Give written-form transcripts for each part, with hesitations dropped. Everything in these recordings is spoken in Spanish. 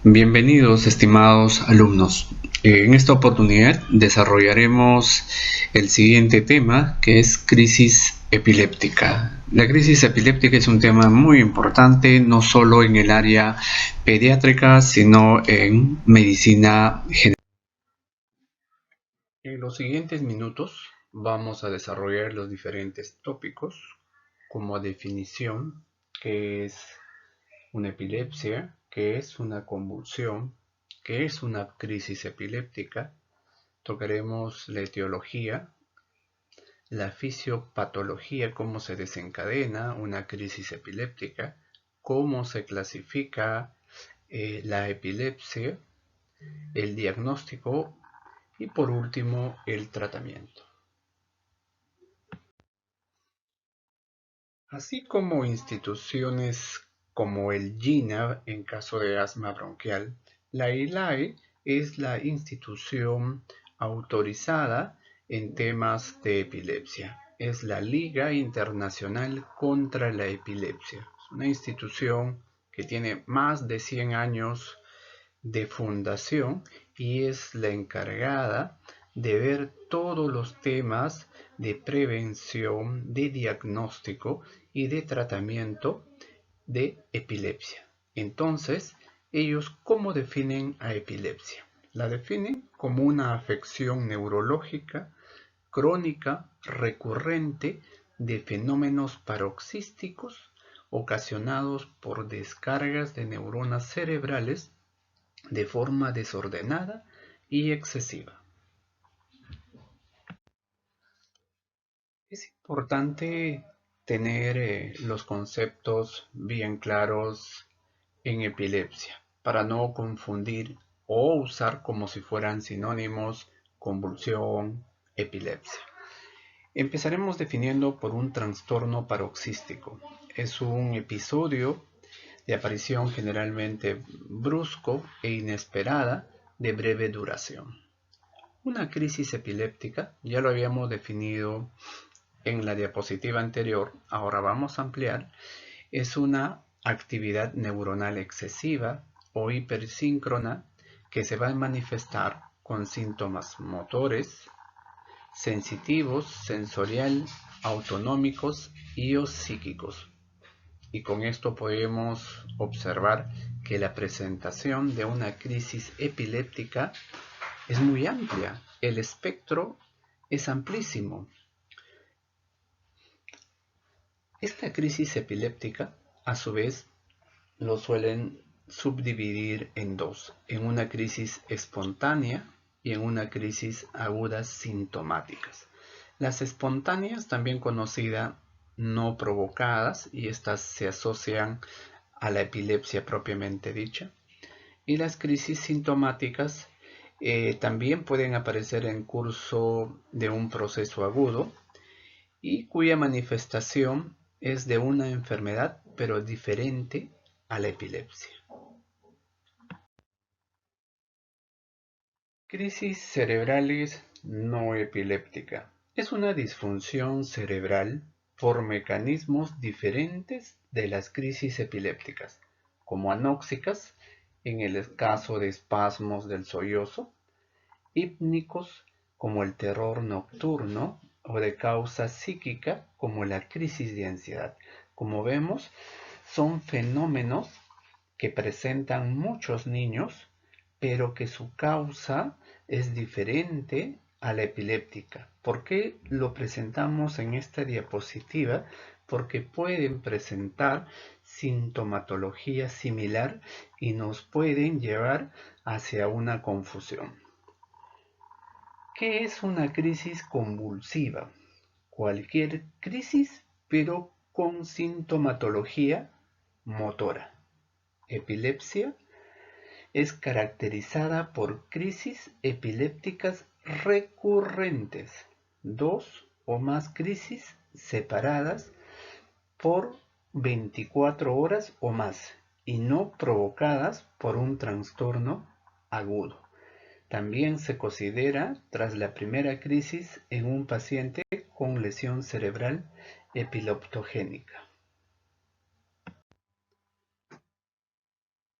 Bienvenidos, estimados alumnos. En esta oportunidad desarrollaremos el siguiente tema, que es crisis epiléptica. La crisis epiléptica es un tema muy importante, no solo en el área pediátrica, sino en medicina general. En los siguientes minutos vamos a desarrollar los diferentes tópicos, como definición, que es una epilepsia, qué es una convulsión, qué es una crisis epiléptica. Tocaremos la etiología, la fisiopatología, cómo se desencadena una crisis epiléptica, cómo se clasifica la epilepsia, el diagnóstico y por último el tratamiento. Así como instituciones como el GINA en caso de asma bronquial, la ILAE es la institución autorizada en temas de epilepsia. Es la Liga Internacional contra la Epilepsia. Es una institución que tiene más de 100 años de fundación y es la encargada de ver todos los temas de prevención, de diagnóstico y de tratamiento de epilepsia. Entonces, ellos, ¿cómo definen a epilepsia? La definen como una afección neurológica crónica recurrente de fenómenos paroxísticos ocasionados por descargas de neuronas cerebrales de forma desordenada y excesiva. Es importante tener los conceptos bien claros en epilepsia para no confundir o usar como si fueran sinónimos convulsión, epilepsia. Empezaremos definiendo por un trastorno paroxístico. Es un episodio de aparición generalmente brusco e inesperada de breve duración. Una crisis epiléptica, ya lo habíamos definido en la diapositiva anterior, ahora vamos a ampliar, es una actividad neuronal excesiva o hipersíncrona que se va a manifestar con síntomas motores, sensitivos, sensorial, autonómicos y o psíquicos. Y con esto podemos observar que la presentación de una crisis epiléptica es muy amplia, el espectro es amplísimo. Esta crisis epiléptica, a su vez, lo suelen subdividir en dos, en una crisis espontánea y en una crisis aguda sintomáticas. Las espontáneas, también conocidas no provocadas, y estas se asocian a la epilepsia propiamente dicha, y las crisis sintomáticas también pueden aparecer en curso de un proceso agudo y cuya manifestación es de una enfermedad pero diferente a la epilepsia. Crisis cerebrales no epiléptica. Es una disfunción cerebral por mecanismos diferentes de las crisis epilépticas, como anóxicas, en el caso de espasmos del sollozo, hipnícicos, como el terror nocturno, o de causa psíquica, como la crisis de ansiedad. Como vemos, son fenómenos que presentan muchos niños, pero que su causa es diferente a la epiléptica. ¿Por qué lo presentamos en esta diapositiva? Porque pueden presentar sintomatología similar y nos pueden llevar hacia una confusión. ¿Qué es una crisis convulsiva? Cualquier crisis, pero con sintomatología motora. Epilepsia es caracterizada por crisis epilépticas recurrentes, dos o más crisis separadas por 24 horas o más y no provocadas por un trastorno agudo. También se considera tras la primera crisis en un paciente con lesión cerebral epileptogénica.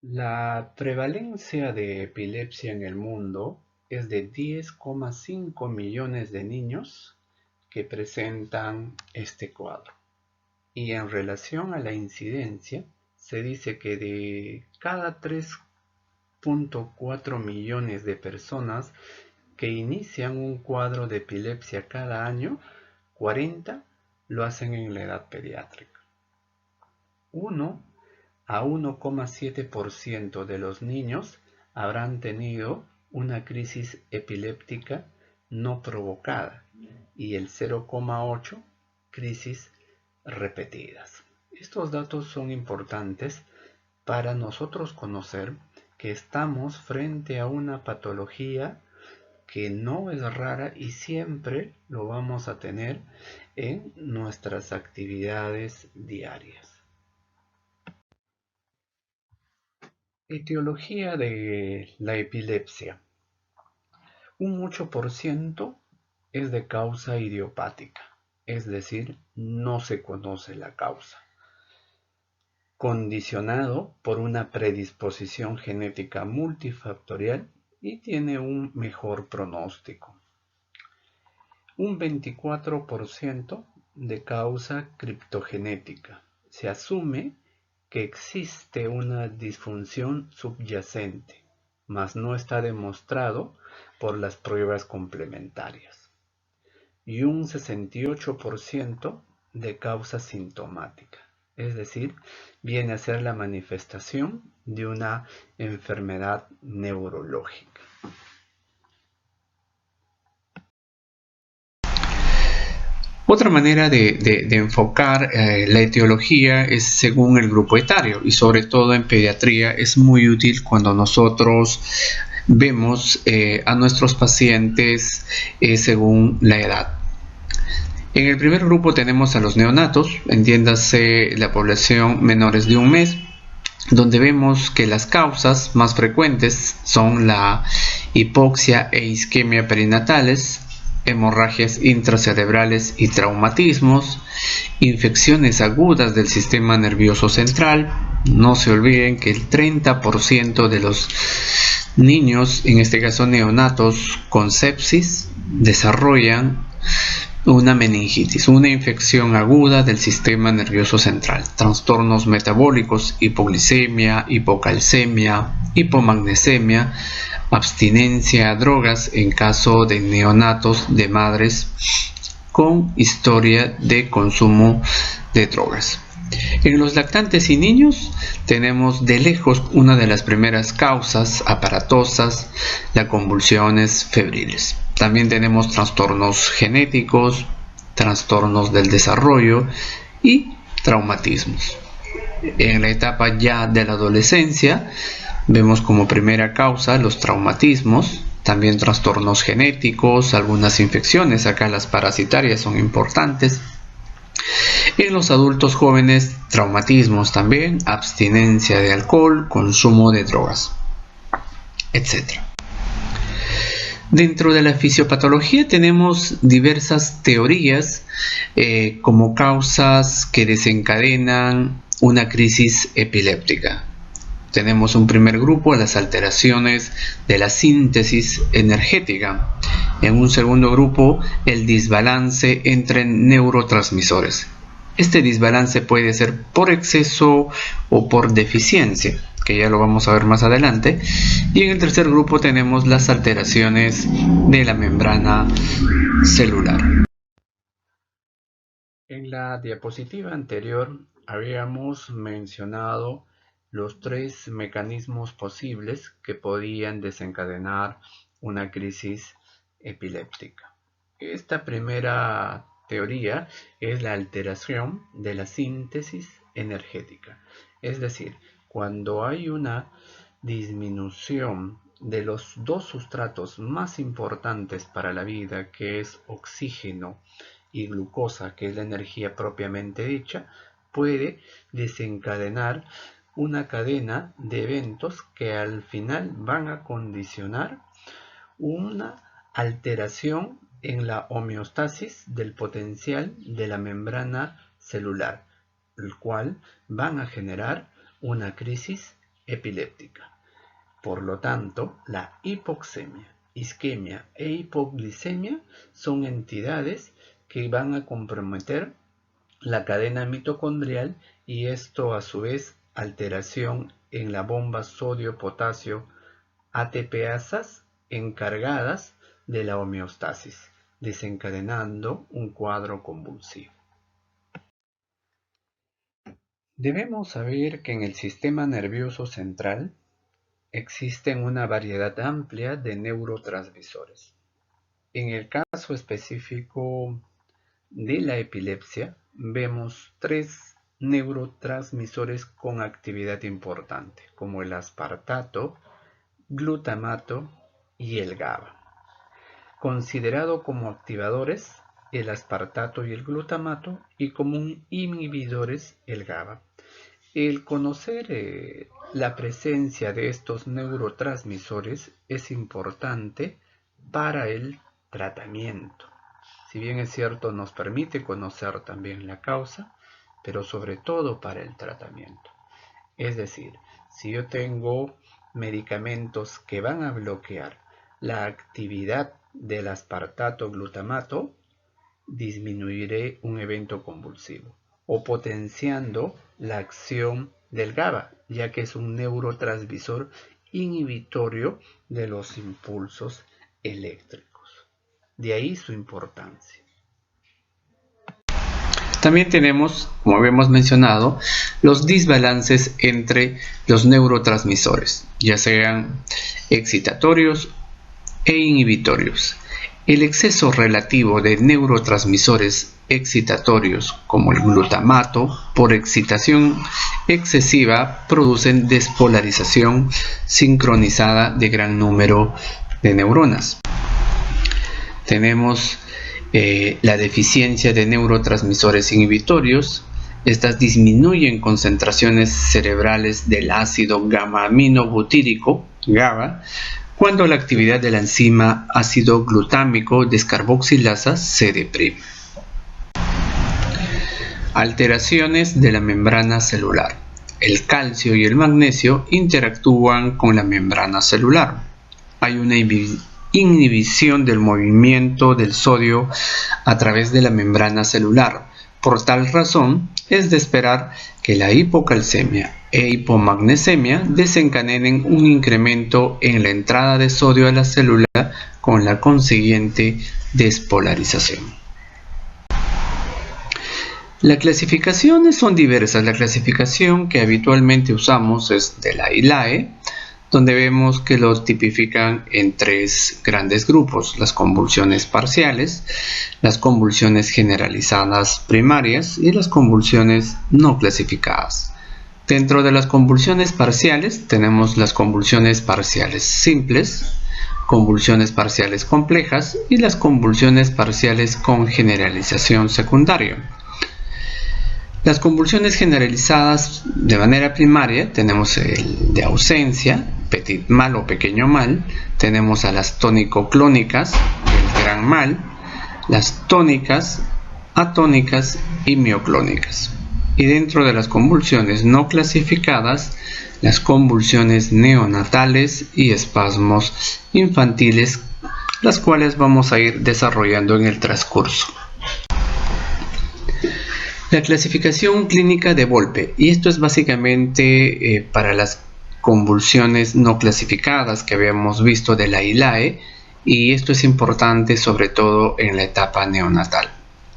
La prevalencia de epilepsia en el mundo es de 10,5 millones de niños que presentan este cuadro. Y en relación a la incidencia, se dice que de cada 3,4 millones de personas que inician un cuadro de epilepsia cada año, 40 lo hacen en la edad pediátrica. 1 a 1,7% de los niños habrán tenido una crisis epiléptica no provocada y el 0,8% crisis repetidas. Estos datos son importantes para nosotros conocer que estamos frente a una patología que no es rara y siempre lo vamos a tener en nuestras actividades diarias. Etiología de la epilepsia. Un 8% es de causa idiopática, es decir, no se conoce la causa, condicionado por una predisposición genética multifactorial y tiene un mejor pronóstico. Un 24% de causa criptogenética. Se asume que existe una disfunción subyacente, mas no está demostrado por las pruebas complementarias. Y un 68% de causa sintomática, es decir, viene a ser la manifestación de una enfermedad neurológica. Otra manera de enfocar la etiología es según el grupo etario y sobre todo en pediatría es muy útil cuando nosotros vemos a nuestros pacientes según la edad. En el primer grupo tenemos a los neonatos, entiéndase la población menores de un mes, donde vemos que las causas más frecuentes son la hipoxia e isquemia perinatales, hemorragias intracerebrales y traumatismos, infecciones agudas del sistema nervioso central. No se olviden que el 30% de los niños, en este caso neonatos, con sepsis, desarrollan una meningitis, una infección aguda del sistema nervioso central, trastornos metabólicos, hipoglicemia, hipocalcemia, hipomagnesemia, abstinencia a drogas en caso de neonatos de madres con historia de consumo de drogas. En los lactantes y niños tenemos de lejos una de las primeras causas aparatosas, las convulsiones febriles. También tenemos trastornos genéticos, trastornos del desarrollo y traumatismos. En la etapa ya de la adolescencia vemos como primera causa los traumatismos, también trastornos genéticos, algunas infecciones, acá las parasitarias son importantes. En los adultos jóvenes, traumatismos también, abstinencia de alcohol, consumo de drogas, etc. Dentro de la fisiopatología tenemos diversas teorías como causas que desencadenan una crisis epiléptica. Tenemos un primer grupo, las alteraciones de la síntesis energética. En un segundo grupo, el desbalance entre neurotransmisores. Este desbalance puede ser por exceso o por deficiencia, que ya lo vamos a ver más adelante. Y en el tercer grupo tenemos las alteraciones de la membrana celular. En la diapositiva anterior habíamos mencionado los 3 mecanismos posibles que podían desencadenar una crisis epiléptica. Esta primera teoría es la alteración de la síntesis energética, es decir, cuando hay una disminución de los dos sustratos más importantes para la vida, que es oxígeno y glucosa, que es la energía propiamente dicha, puede desencadenar una cadena de eventos que al final van a condicionar una alteración en la homeostasis del potencial de la membrana celular, el cual van a generar una crisis epiléptica. Por lo tanto, la hipoxemia, isquemia e hipoglicemia son entidades que van a comprometer la cadena mitocondrial y esto a su vez alteración en la bomba sodio-potasio ATPasas encargadas de la homeostasis, desencadenando un cuadro convulsivo. Debemos saber que en el sistema nervioso central existen una variedad amplia de neurotransmisores. En el caso específico de la epilepsia, vemos 3 neurotransmisores con actividad importante, como el aspartato, glutamato y el GABA. Considerado como activadores el aspartato y el glutamato y como inhibidores el GABA. El conocer la presencia de estos neurotransmisores es importante para el tratamiento. Si bien es cierto, nos permite conocer también la causa, pero sobre todo para el tratamiento. Es decir, si yo tengo medicamentos que van a bloquear la actividad del aspartato glutamato, disminuiré un evento convulsivo o potenciando la acción del GABA, ya que es un neurotransmisor inhibitorio de los impulsos eléctricos. De ahí su importancia. También tenemos, como habíamos mencionado, los desbalances entre los neurotransmisores, ya sean excitatorios e inhibitorios. El exceso relativo de neurotransmisores excitatorios, como el glutamato, por excitación excesiva, producen despolarización sincronizada de gran número de neuronas. Tenemos la deficiencia de neurotransmisores inhibitorios. Estas disminuyen concentraciones cerebrales del ácido gamma-aminobutírico, GABA, cuando la actividad de la enzima ácido glutámico descarboxilasa se deprime. Alteraciones de la membrana celular. El calcio y el magnesio interactúan con la membrana celular. Hay una inhibición del movimiento del sodio a través de la membrana celular. Por tal razón, es de esperar que la hipocalcemia e hipomagnesemia desencadenen un incremento en la entrada de sodio a la célula con la consiguiente despolarización. Las clasificaciones son diversas. La clasificación que habitualmente usamos es de la ILAE, donde vemos que los tipifican en 3 grandes grupos: las convulsiones parciales, las convulsiones generalizadas primarias y las convulsiones no clasificadas. Dentro de las convulsiones parciales tenemos las convulsiones parciales simples, convulsiones parciales complejas y las convulsiones parciales con generalización secundaria. Las convulsiones generalizadas de manera primaria tenemos el de ausencia, petit mal o pequeño mal, tenemos a las tónico-clónicas, el gran mal, las tónicas, atónicas y mioclónicas. Y dentro de las convulsiones no clasificadas, las convulsiones neonatales y espasmos infantiles, las cuales vamos a ir desarrollando en el transcurso. La clasificación clínica de Volpe, y esto es básicamente para las convulsiones no clasificadas que habíamos visto de la ILAE, y esto es importante sobre todo en la etapa neonatal.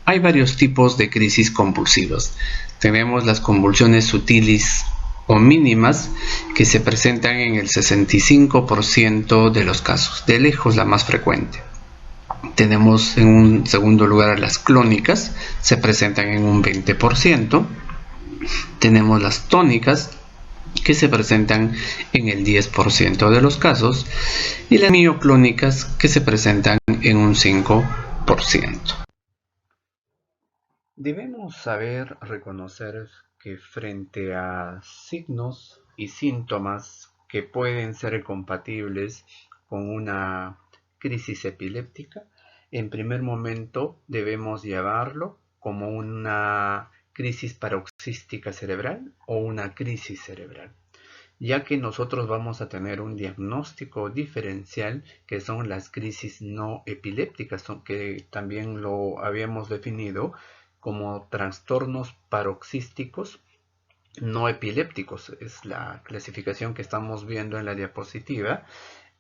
Hay varios tipos de crisis convulsivas. Tenemos las convulsiones sutiles o mínimas que se presentan en el 65% de los casos, de lejos la más frecuente. Tenemos en un segundo lugar las clónicas, se presentan en un 20%. Tenemos las tónicas, que se presentan en el 10% de los casos, y las mioclónicas, que se presentan en un 5%. Debemos saber reconocer que frente a signos y síntomas que pueden ser compatibles con una crisis epiléptica, en primer momento debemos llevarlo como una crisis paroxística cerebral o una crisis cerebral. ya que nosotros vamos a tener un diagnóstico diferencial que son las crisis no epilépticas, que también lo habíamos definido como trastornos paroxísticos no epilépticos. Es la clasificación que estamos viendo en la diapositiva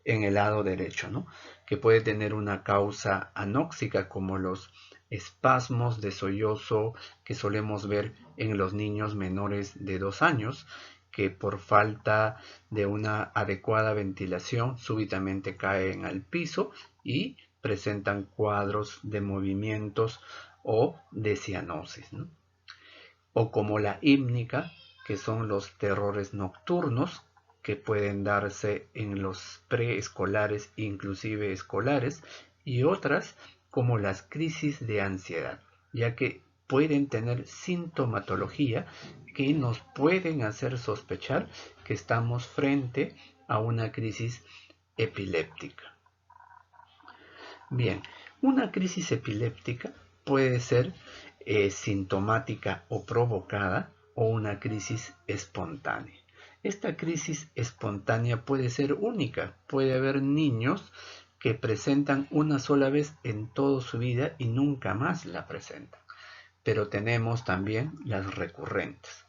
en el lado derecho, ¿no? Que puede tener una causa anóxica como los espasmos de sollozo que solemos ver en los niños menores de 2 años, que por falta de una adecuada ventilación súbitamente caen al piso y presentan cuadros de movimientos o de cianosis, ¿no? O como la hípnica, que son los terrores nocturnos que pueden darse en los preescolares, inclusive escolares, y otras como las crisis de ansiedad, ya que pueden tener sintomatología que nos pueden hacer sospechar que estamos frente a una crisis epiléptica. Bien, una crisis epiléptica puede ser sintomática o provocada o una crisis espontánea. Esta crisis espontánea puede ser única. Puede haber niños que presentan una sola vez en toda su vida y nunca más la presentan. Pero tenemos también las recurrentes.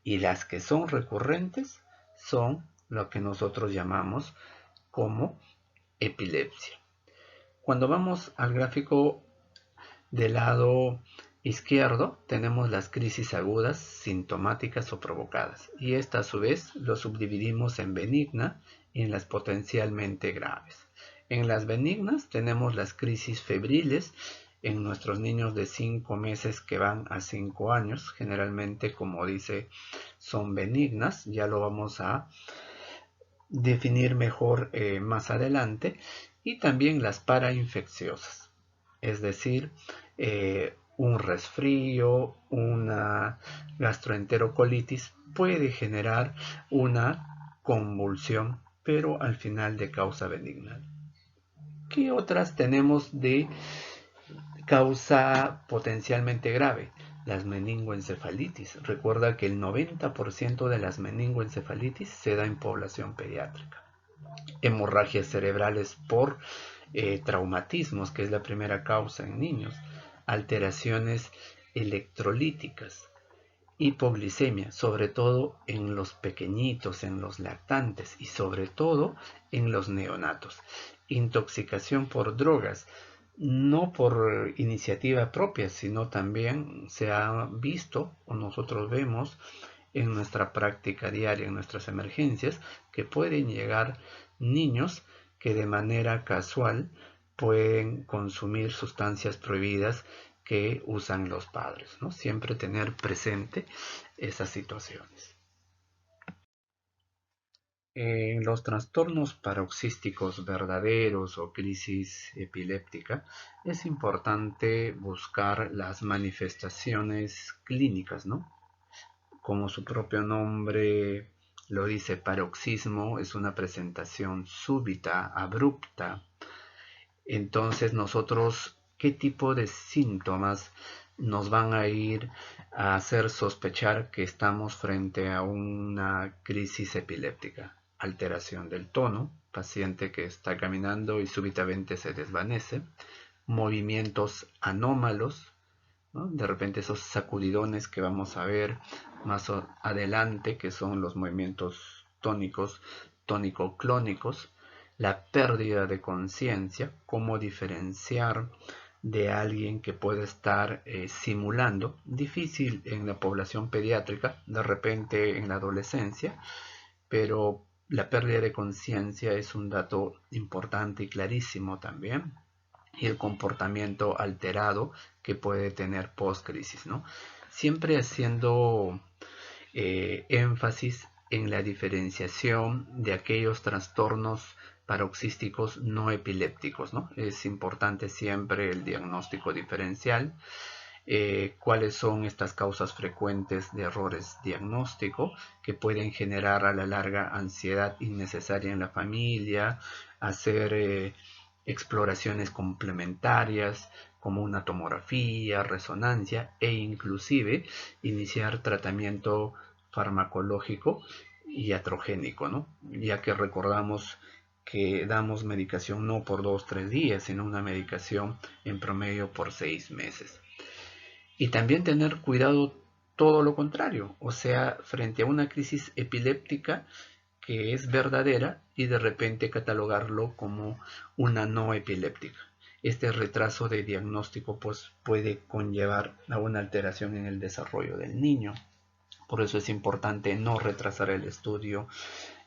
Y las que son recurrentes son lo que nosotros llamamos como epilepsia. Cuando vamos al gráfico del lado izquierdo, tenemos las crisis agudas, sintomáticas o provocadas. Y esta a su vez lo subdividimos en benigna y en las potencialmente graves. En las benignas tenemos las crisis febriles en nuestros niños de 5 meses que van a 5 años. Generalmente, como dice, son benignas. Ya lo vamos a definir mejor más adelante. Y también las parainfecciosas, es decir, un resfrío, una gastroenterocolitis puede generar una convulsión, pero al final de causa benigna. ¿Qué otras tenemos de causa potencialmente grave? Las meningoencefalitis. Recuerda que el 90% de las meningoencefalitis se da en población pediátrica. Hemorragias cerebrales por traumatismos, que es la primera causa en niños, alteraciones electrolíticas, hipoglicemia, sobre todo en los pequeñitos, en los lactantes y sobre todo en los neonatos, intoxicación por drogas, no por iniciativa propia, sino también se ha visto o nosotros vemos en nuestra práctica diaria, en nuestras emergencias, que pueden llegar niños que de manera casual pueden consumir sustancias prohibidas que usan los padres, ¿no? Siempre tener presente esas situaciones. En los trastornos paroxísticos verdaderos o crisis epiléptica es importante buscar las manifestaciones clínicas, ¿no? Como su propio nombre lo dice, paroxismo es una presentación súbita, abrupta. Entonces nosotros, ¿qué tipo de síntomas nos van a ir a hacer sospechar que estamos frente a una crisis epiléptica? Alteración del tono, paciente que está caminando y súbitamente se desvanece, movimientos anómalos, ¿no? De repente esos sacudidones que vamos a ver más adelante, que son los movimientos tónicos, tónico-clónicos, la pérdida de conciencia, cómo diferenciar de alguien que puede estar simulando, difícil en la población pediátrica, de repente en la adolescencia, pero la pérdida de conciencia es un dato importante y clarísimo también, y el comportamiento alterado que puede tener post-crisis, ¿no? Siempre haciendo énfasis en la diferenciación de aquellos trastornos paroxísticos no epilépticos, ¿no? Es importante siempre el diagnóstico diferencial, cuáles son estas causas frecuentes de errores diagnóstico que pueden generar a la larga ansiedad innecesaria en la familia, hacer exploraciones complementarias como una tomografía, resonancia e inclusive iniciar tratamiento farmacológico iatrogénico, ¿no? Ya que recordamos que damos medicación no por 2 o 3 días, sino una medicación en promedio por 6 meses. Y también tener cuidado todo lo contrario, o sea, frente a una crisis epiléptica que es verdadera y de repente catalogarlo como una no epiléptica. Este retraso de diagnóstico pues, puede conllevar a una alteración en el desarrollo del niño. Por eso es importante no retrasar el estudio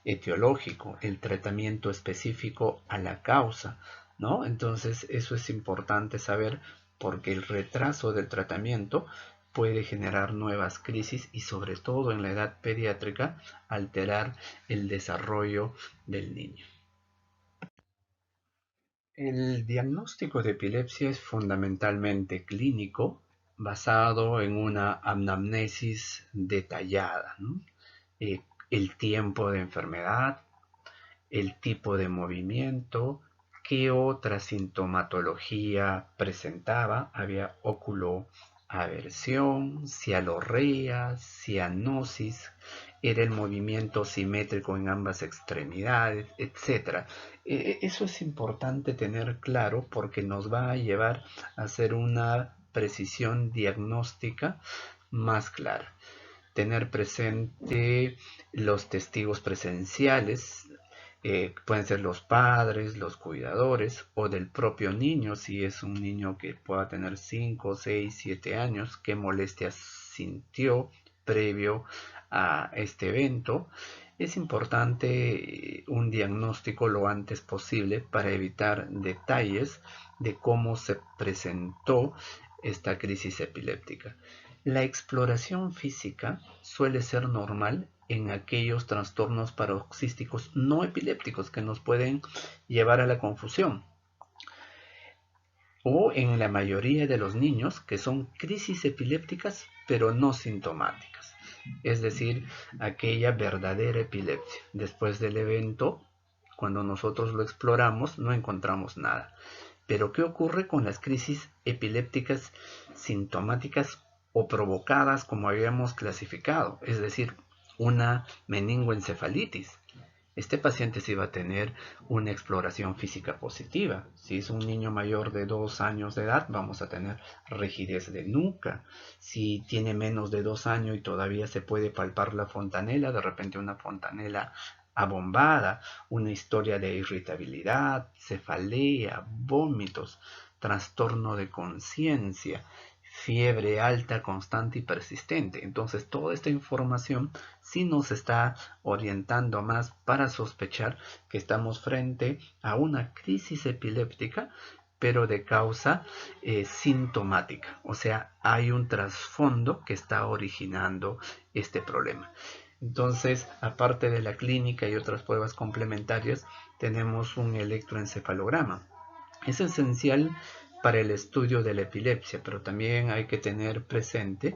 etiológico, el tratamiento específico a la causa, ¿no? Entonces eso es importante saber porque el retraso del tratamiento puede generar nuevas crisis y sobre todo en la edad pediátrica alterar el desarrollo del niño. El diagnóstico de epilepsia es fundamentalmente clínico, basado en una anamnesis detallada, ¿no? Eh, el tiempo de enfermedad, el tipo de movimiento, qué otra sintomatología presentaba, había oculoaversión, cialorrea, cianosis, era el movimiento simétrico en ambas extremidades, etc. Eso es importante tener claro porque nos va a llevar a hacer una precisión diagnóstica más clara. Tener presente los testigos presenciales, pueden ser los padres, los cuidadores o del propio niño, si es un niño que pueda tener 5, 6, 7 años, qué molestias sintió previo a este evento. Es importante un diagnóstico lo antes posible para evitar detalles de cómo se presentó esta crisis epiléptica. La exploración física suele ser normal en aquellos trastornos paroxísticos no epilépticos que nos pueden llevar a la confusión, o en la mayoría de los niños que son crisis epilépticas pero no sintomáticas, es decir, aquella verdadera epilepsia. Después del evento, cuando nosotros lo exploramos, no encontramos nada. Pero ¿qué ocurre con las crisis epilépticas sintomáticas o provocadas como habíamos clasificado? Es decir, una meningoencefalitis. Este paciente sí va a tener una exploración física positiva. Si es un niño mayor de 2 años de edad, vamos a tener rigidez de nuca. Si tiene menos de 2 años y todavía se puede palpar la fontanela, de repente una fontanela abombada, una historia de irritabilidad, cefalea, vómitos, trastorno de conciencia, fiebre alta, constante y persistente. Entonces, toda esta información sí nos está orientando más para sospechar que estamos frente a una crisis epiléptica, pero de causa sintomática. O sea, hay un trasfondo que está originando este problema. Entonces, aparte de la clínica y otras pruebas complementarias, tenemos un electroencefalograma. Es esencial para el estudio de la epilepsia, pero también hay que tener presente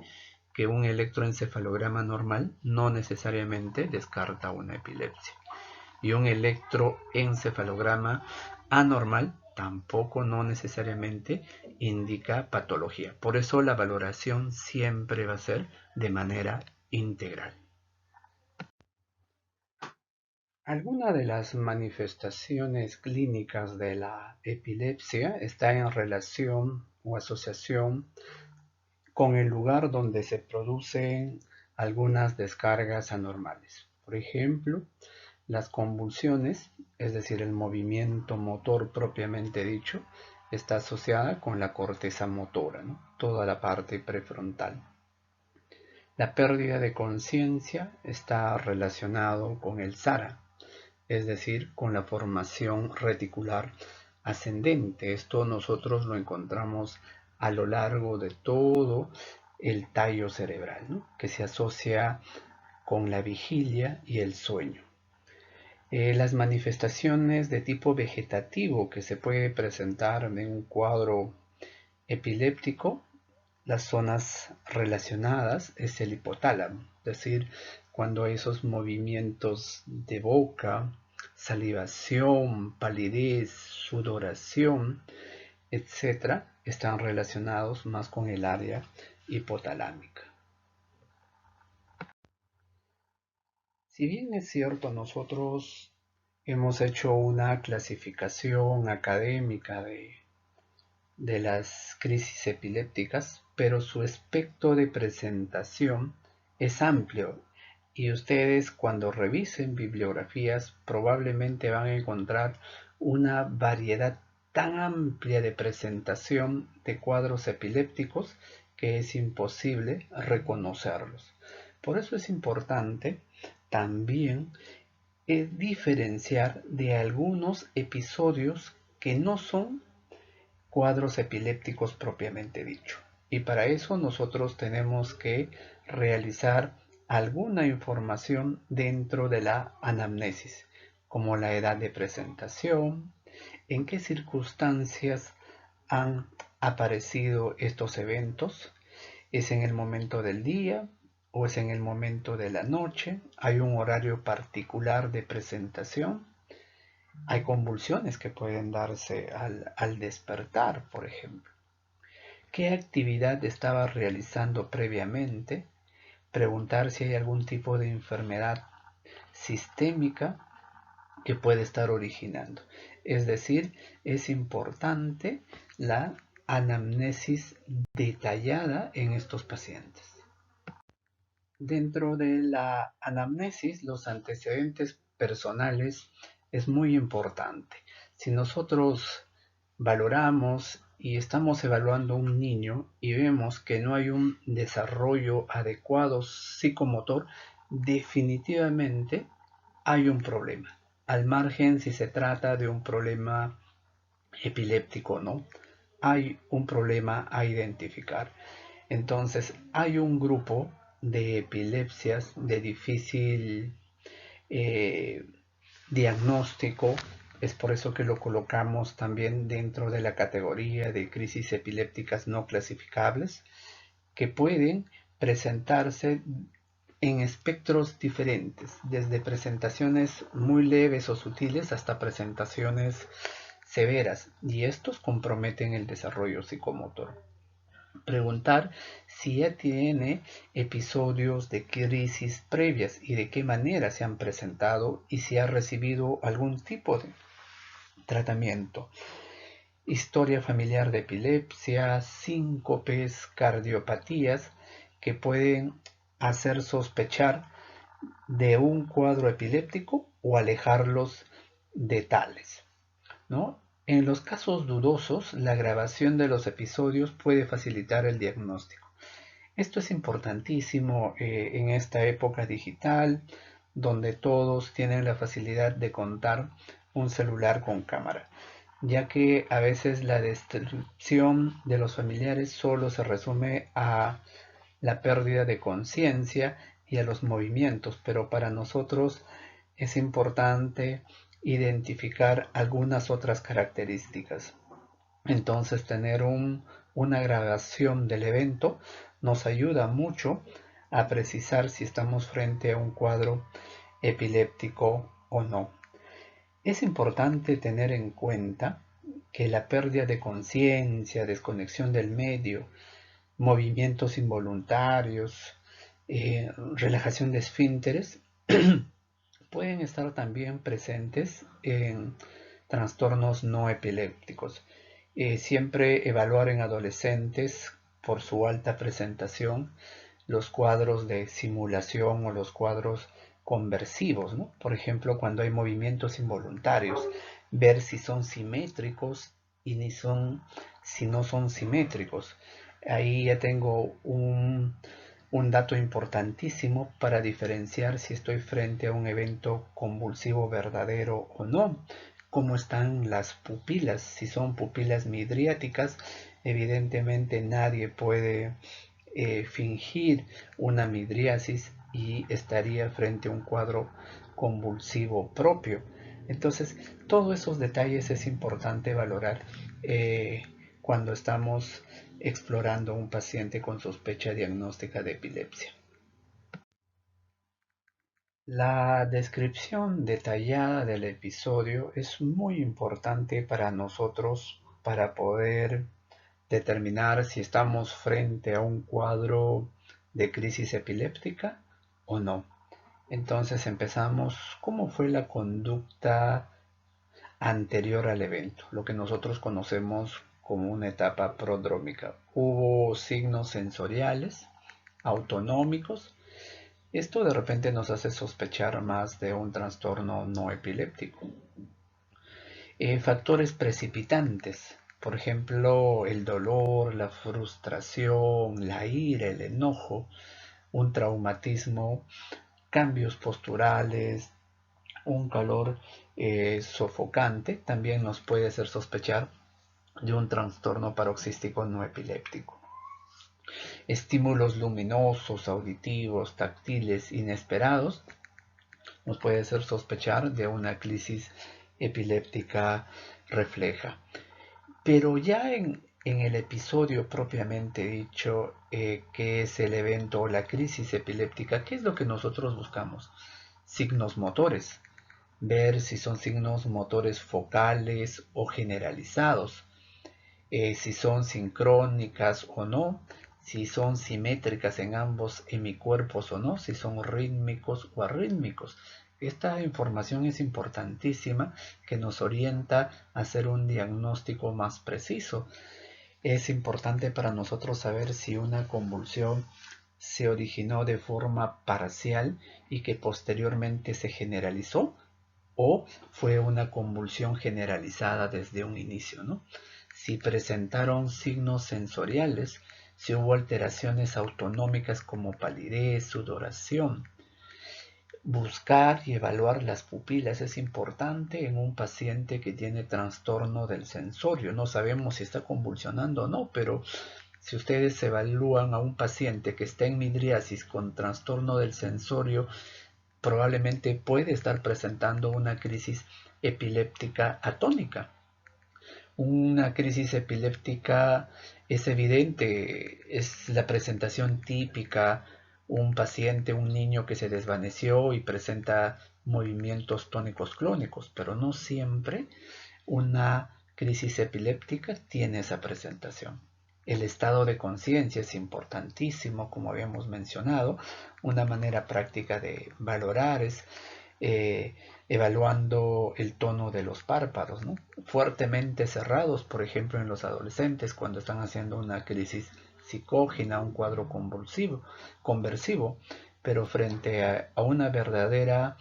que un electroencefalograma normal no necesariamente descarta una epilepsia. Y un electroencefalograma anormal tampoco no necesariamente indica patología. Por eso la valoración siempre va a ser de manera integral. Alguna de las manifestaciones clínicas de la epilepsia está en relación o asociación con el lugar donde se producen algunas descargas anormales. Por ejemplo, las convulsiones, es decir, el movimiento motor propiamente dicho, está asociada con la corteza motora, ¿no? Toda la parte prefrontal. La pérdida de conciencia está relacionado con el SARA, es decir, con la formación reticular ascendente. Esto nosotros lo encontramos a lo largo de todo el tallo cerebral, ¿no? Que se asocia con la vigilia y el sueño. Las manifestaciones de tipo vegetativo que se puede presentar en un cuadro epiléptico, las zonas relacionadas es el hipotálamo, es decir, cuando esos movimientos de boca, salivación, palidez, sudoración, etcétera, están relacionados más con el área hipotalámica. Si bien es cierto, nosotros hemos hecho una clasificación académica de las crisis epilépticas, pero su espectro de presentación es amplio y ustedes cuando revisen bibliografías probablemente van a encontrar una variedad tan amplia de presentación de cuadros epilépticos que es imposible reconocerlos. Por eso es importante también diferenciar de algunos episodios que no son cuadros epilépticos propiamente dicho. Y para eso nosotros tenemos que realizar alguna información dentro de la anamnesis, como la edad de presentación, en qué circunstancias han aparecido estos eventos, es en el momento del día o es en el momento de la noche, hay un horario particular de presentación, hay convulsiones que pueden darse al despertar, por ejemplo. ¿Qué actividad estaba realizando previamente? Preguntar si hay algún tipo de enfermedad sistémica que puede estar originando. Es decir, es importante la anamnesis detallada en estos pacientes. Dentro de la anamnesis, los antecedentes personales es muy importante. Si nosotros valoramos y estamos evaluando a un niño y vemos que no hay un desarrollo adecuado psicomotor, definitivamente hay un problema. Al margen si se trata de un problema epiléptico o no, hay un problema a identificar. Entonces, hay un grupo de epilepsias de difícil eh, diagnóstico, es por eso que lo colocamos también dentro de la categoría de crisis epilépticas no clasificables, que pueden presentarse en espectros diferentes, desde presentaciones muy leves o sutiles hasta presentaciones severas, y estos comprometen el desarrollo psicomotor. Preguntar si ya tiene episodios de crisis previas y de qué manera se han presentado y si ha recibido algún tipo de tratamiento. Historia familiar de epilepsia, síncopes, cardiopatías que pueden hacer sospechar de un cuadro epiléptico o alejarlos de tales, ¿no? En los casos dudosos, la grabación de los episodios puede facilitar el diagnóstico. Esto es importantísimo en esta época digital, donde todos tienen la facilidad de contar un celular con cámara, ya que a veces la descripción de los familiares solo se resume a la pérdida de conciencia y a los movimientos, pero para nosotros es importante identificar algunas otras características. Entonces tener una grabación del evento nos ayuda mucho a precisar si estamos frente a un cuadro epiléptico o no. Es importante tener en cuenta que la pérdida de conciencia, desconexión del medio, movimientos involuntarios, relajación de esfínteres pueden estar también presentes en trastornos no epilépticos. Siempre evaluar en adolescentes por su alta presentación los cuadros de simulación o los cuadros conversivos, ¿no? Por ejemplo, cuando hay movimientos involuntarios, ver si son simétricos y si no son simétricos. Ahí ya tengo un dato importantísimo para diferenciar si estoy frente a un evento convulsivo verdadero o no. Cómo están las pupilas, si son pupilas midriáticas, evidentemente nadie puede fingir una midriasis y estaría frente a un cuadro convulsivo propio. Entonces, todos esos detalles es importante valorar cuando estamos explorando un paciente con sospecha diagnóstica de epilepsia. La descripción detallada del episodio es muy importante para nosotros para poder determinar si estamos frente a un cuadro de crisis epiléptica o no. Entonces empezamos, ¿cómo fue la conducta anterior al evento? Lo que nosotros conocemos como una etapa prodrómica. Hubo signos sensoriales, autonómicos. Esto de repente nos hace sospechar más de un trastorno no epiléptico. Factores precipitantes, por ejemplo, el dolor, la frustración, la ira, el enojo, un traumatismo, cambios posturales, un calor sofocante, también nos puede hacer sospechar de un trastorno paroxístico no epiléptico. Estímulos luminosos, auditivos, táctiles, inesperados, nos puede hacer sospechar de una crisis epiléptica refleja. Pero ya en el episodio propiamente dicho, que es el evento o la crisis epiléptica, ¿qué es lo que nosotros buscamos? Signos motores, ver si son signos motores focales o generalizados, si son sincrónicas o no, si son simétricas en ambos hemicuerpos o no, si son rítmicos o arrítmicos. Esta información es importantísima, que nos orienta a hacer un diagnóstico más preciso. Es importante para nosotros saber si una convulsión se originó de forma parcial y que posteriormente se generalizó, o fue una convulsión generalizada desde un inicio, ¿no? Si presentaron signos sensoriales, si hubo alteraciones autonómicas como palidez, sudoración. Buscar y evaluar las pupilas es importante en un paciente que tiene trastorno del sensorio. No sabemos si está convulsionando o no, pero si ustedes evalúan a un paciente que está en midriasis con trastorno del sensorio, probablemente puede estar presentando una crisis epiléptica atónica. Una crisis epiléptica es evidente, es la presentación típica, un paciente, un niño que se desvaneció y presenta movimientos tónicos clónicos, pero no siempre una crisis epiléptica tiene esa presentación. El estado de conciencia es importantísimo, como habíamos mencionado. Una manera práctica de valorar es eh, evaluando el tono de los párpados, ¿no? Fuertemente cerrados, por ejemplo, en los adolescentes cuando están haciendo una crisis psicógena, un cuadro conversivo, pero frente a una verdadera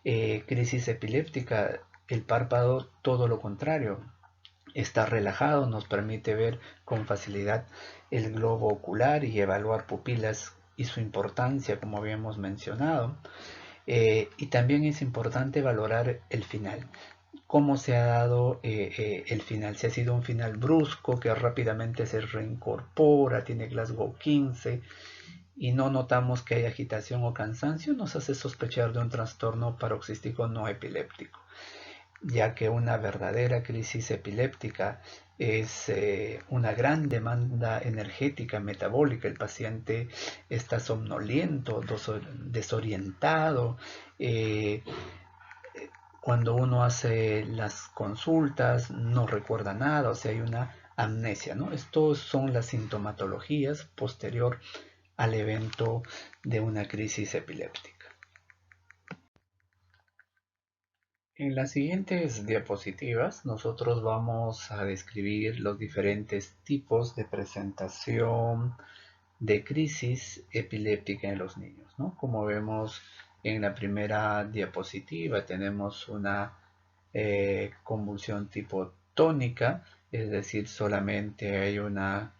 crisis epiléptica, el párpado todo lo contrario, está relajado, nos permite ver con facilidad el globo ocular y evaluar pupilas y su importancia, como habíamos mencionado. Y también es importante valorar el final. Cómo se ha dado el final. Si ha sido un final brusco, que rápidamente se reincorpora, tiene Glasgow 15 y no notamos que hay agitación o cansancio, nos hace sospechar de un trastorno paroxístico no epiléptico, ya que una verdadera crisis epiléptica es una gran demanda energética metabólica. El paciente está somnoliento, desorientado. eh, Cuando uno hace las consultas no recuerda nada, o sea, hay una amnesia, ¿no? Estas son las sintomatologías posterior al evento de una crisis epiléptica. En las siguientes diapositivas nosotros vamos a describir los diferentes tipos de presentación de crisis epiléptica en los niños, ¿no? Como vemos en la primera diapositiva tenemos una convulsión tipo tónica, es decir, solamente hay una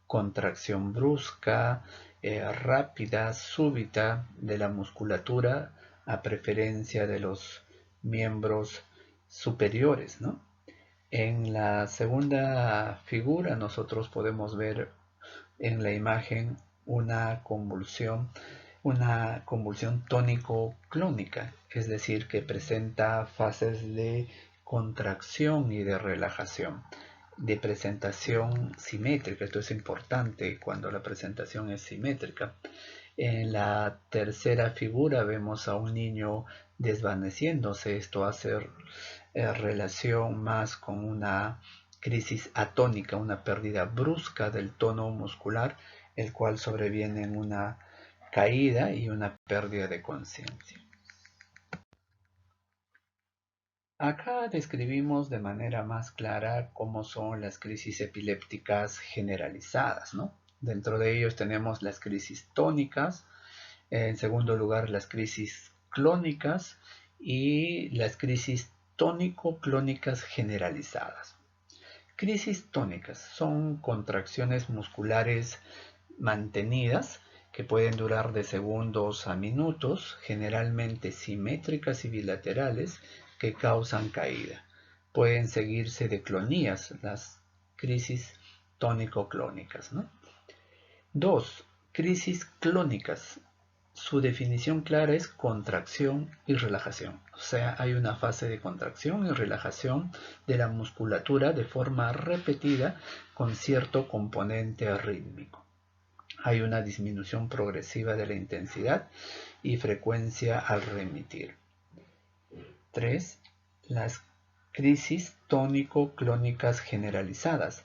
contracción brusca, rápida, súbita de la musculatura a preferencia de los miembros superiores, ¿no? En la segunda figura nosotros podemos ver en la imagen una convulsión tónico-clónica, es decir, que presenta fases de contracción y de relajación, de presentación simétrica. Esto es importante cuando la presentación es simétrica. En la tercera figura vemos a un niño desvaneciéndose. Esto hace relación más con una crisis atónica, una pérdida brusca del tono muscular, el cual sobreviene en una caída y una pérdida de conciencia. Acá describimos de manera más clara cómo son las crisis epilépticas generalizadas, ¿no? Dentro de ellos tenemos las crisis tónicas, en segundo lugar las crisis clónicas y las crisis tónico-clónicas generalizadas. Crisis tónicas son contracciones musculares mantenidas que pueden durar de segundos a minutos, generalmente simétricas y bilaterales, que causan caída. Pueden seguirse de clonías, las crisis tónico-clónicas, ¿no? 2. Crisis clónicas. Su definición clara es contracción y relajación. O sea, hay una fase de contracción y relajación de la musculatura de forma repetida con cierto componente rítmico. Hay una disminución progresiva de la intensidad y frecuencia al remitir. 3. Las crisis tónico-clónicas generalizadas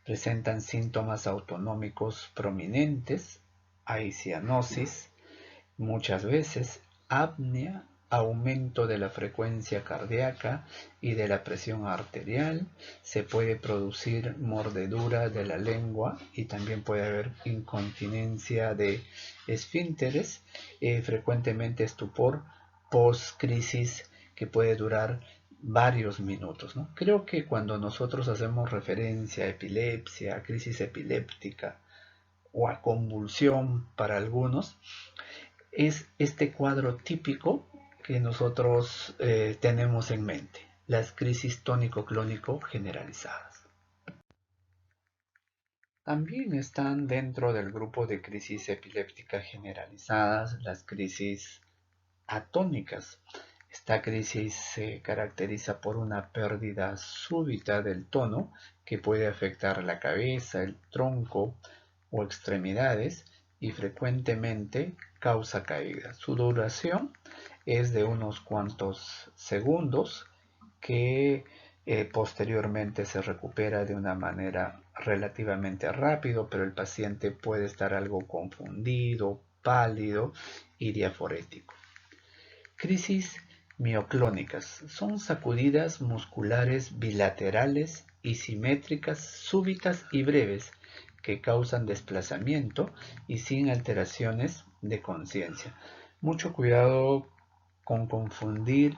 presentan síntomas autonómicos prominentes, hay cianosis, muchas veces apnea, aumento de la frecuencia cardíaca y de la presión arterial, se puede producir mordedura de la lengua y también puede haber incontinencia de esfínteres, frecuentemente estupor post-crisis que puede durar varios minutos, ¿no? Creo que cuando nosotros hacemos referencia a epilepsia, a crisis epiléptica o a convulsión para algunos, es este cuadro típico que nosotros tenemos en mente, las crisis tónico-clónico generalizadas. También están dentro del grupo de crisis epilépticas generalizadas las crisis atónicas. Esta crisis se caracteriza por una pérdida súbita del tono que puede afectar la cabeza, el tronco o extremidades y frecuentemente causa caída. Su duración es de unos cuantos segundos que posteriormente se recupera de una manera relativamente rápido, pero el paciente puede estar algo confundido, pálido y diaforético. Crisis mioclónicas son sacudidas musculares bilaterales y simétricas súbitas y breves que causan desplazamiento y sin alteraciones de conciencia. Mucho cuidado con confundir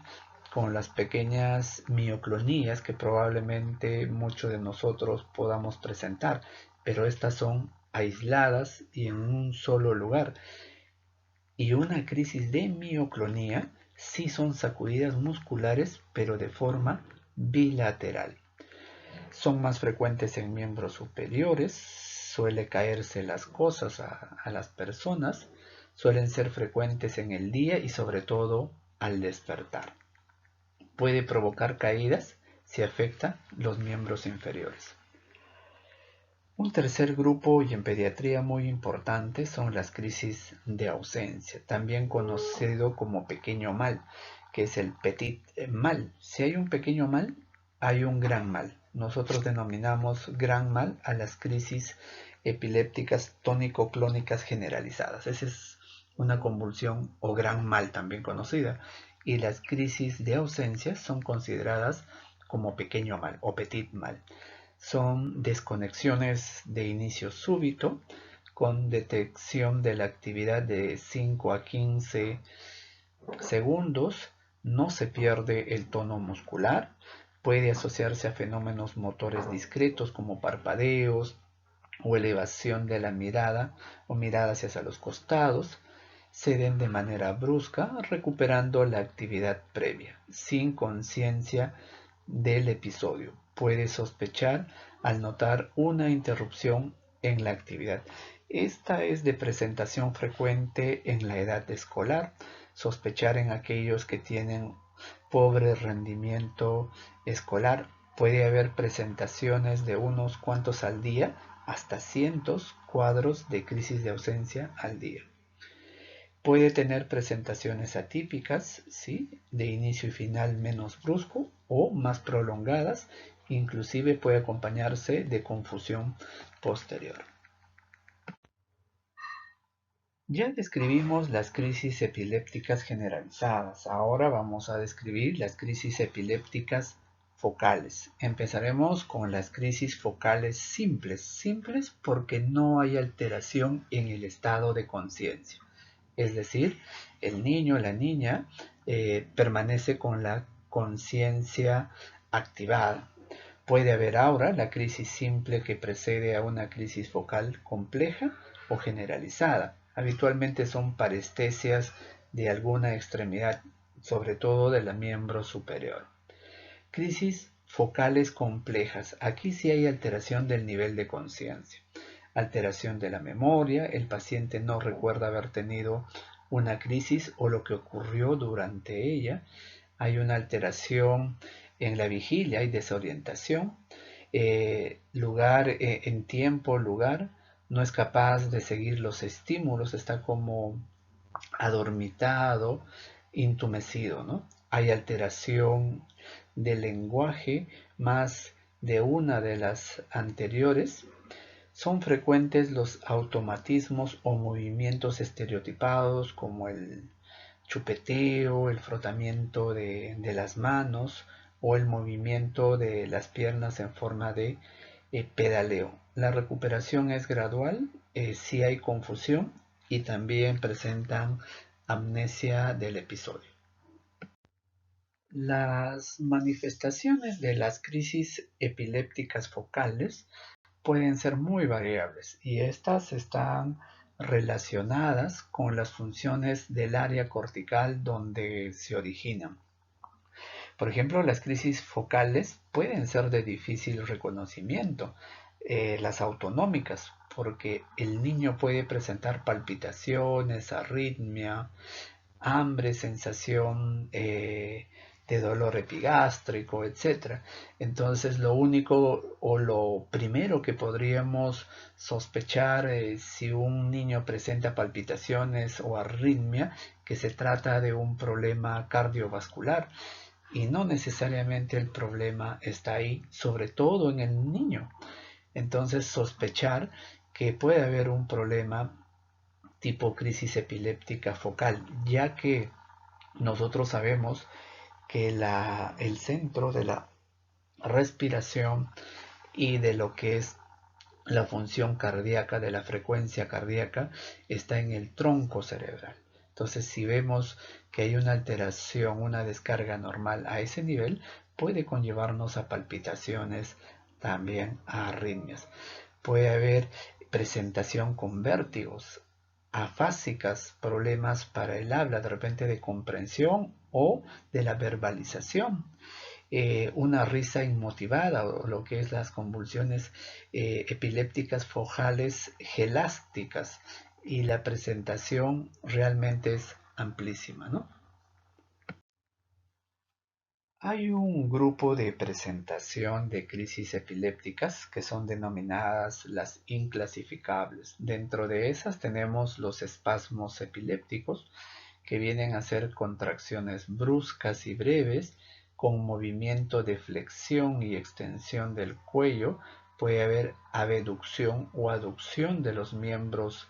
con las pequeñas mioclonías que probablemente muchos de nosotros podamos presentar, pero estas son aisladas y en un solo lugar. Y una crisis de mioclonía sí son sacudidas musculares, pero de forma bilateral. Son más frecuentes en miembros superiores, suele caerse las cosas a las personas, suelen ser frecuentes en el día y sobre todo al despertar. Puede provocar caídas si afecta los miembros inferiores. Un tercer grupo y en pediatría muy importante son las crisis de ausencia, también conocido como pequeño mal, que es el petit mal. Si hay un pequeño mal, hay un gran mal. Nosotros denominamos gran mal a las crisis epilépticas tónico-clónicas generalizadas. Esa es una convulsión o gran mal también conocida. Y las crisis de ausencia son consideradas como pequeño mal o petit mal. Son desconexiones de inicio súbito con detección de la actividad de 5 a 15 segundos. No se pierde el tono muscular. Puede asociarse a fenómenos motores discretos como parpadeos o elevación de la mirada o miradas hacia los costados. Se den de manera brusca, recuperando la actividad previa, sin conciencia del episodio. Puede sospechar al notar una interrupción en la actividad. Esta es de presentación frecuente en la edad escolar. Sospechar en aquellos que tienen pobre rendimiento escolar. Puede haber presentaciones de unos cuantos al día, hasta cientos cuadros de crisis de ausencia al día. Puede tener presentaciones atípicas, ¿sí?, de inicio y final menos brusco o más prolongadas, inclusive puede acompañarse de confusión posterior. Ya describimos las crisis epilépticas generalizadas. Ahora vamos a describir las crisis epilépticas focales. Empezaremos con las crisis focales simples. Simples porque no hay alteración en el estado de conciencia. Es decir, el niño o la niña permanece con la conciencia activada. Puede haber ahora la crisis simple que precede a una crisis focal compleja o generalizada. Habitualmente son parestesias de alguna extremidad, sobre todo de la miembro superior. Crisis focales complejas. Aquí sí hay alteración del nivel de conciencia. Alteración de la memoria. El paciente no recuerda haber tenido una crisis o lo que ocurrió durante ella. Hay una alteración en la vigilia, hay desorientación. En tiempo, lugar, no es capaz de seguir los estímulos, está como adormitado, intumecido, ¿no? Hay alteración del lenguaje, más de una de las anteriores. Son frecuentes los automatismos o movimientos estereotipados como el chupeteo, el frotamiento de las manos o el movimiento de las piernas en forma de pedaleo. La recuperación es gradual, si hay confusión y también presentan amnesia del episodio. Las manifestaciones de las crisis epilépticas focales pueden ser muy variables y estas están relacionadas con las funciones del área cortical donde se originan. Por ejemplo, las crisis focales pueden ser de difícil reconocimiento, las autonómicas, porque el niño puede presentar palpitaciones, arritmia, hambre, sensación de dolor epigástrico, etcétera. Entonces lo único o lo primero que podríamos sospechar si un niño presenta palpitaciones o arritmia, que se trata de un problema cardiovascular y no necesariamente el problema está ahí, sobre todo en el niño. Entonces sospechar que puede haber un problema tipo crisis epiléptica focal, ya que nosotros sabemos que el centro de la respiración y de lo que es la función cardíaca, de la frecuencia cardíaca, está en el tronco cerebral. Entonces, si vemos que hay una alteración, una descarga normal a ese nivel, puede conllevarnos a palpitaciones, también a arritmias. Puede haber presentación con vértigos, afásicas, problemas para el habla, de repente de comprensión o de la verbalización. Una risa inmotivada o lo que es las convulsiones epilépticas focales gelásticas, y la presentación realmente es amplísima, ¿no? Hay un grupo de presentación de crisis epilépticas que son denominadas las inclasificables. Dentro de esas tenemos los espasmos epilépticos, que vienen a ser contracciones bruscas y breves con movimiento de flexión y extensión del cuello. Puede haber abducción o aducción de los miembros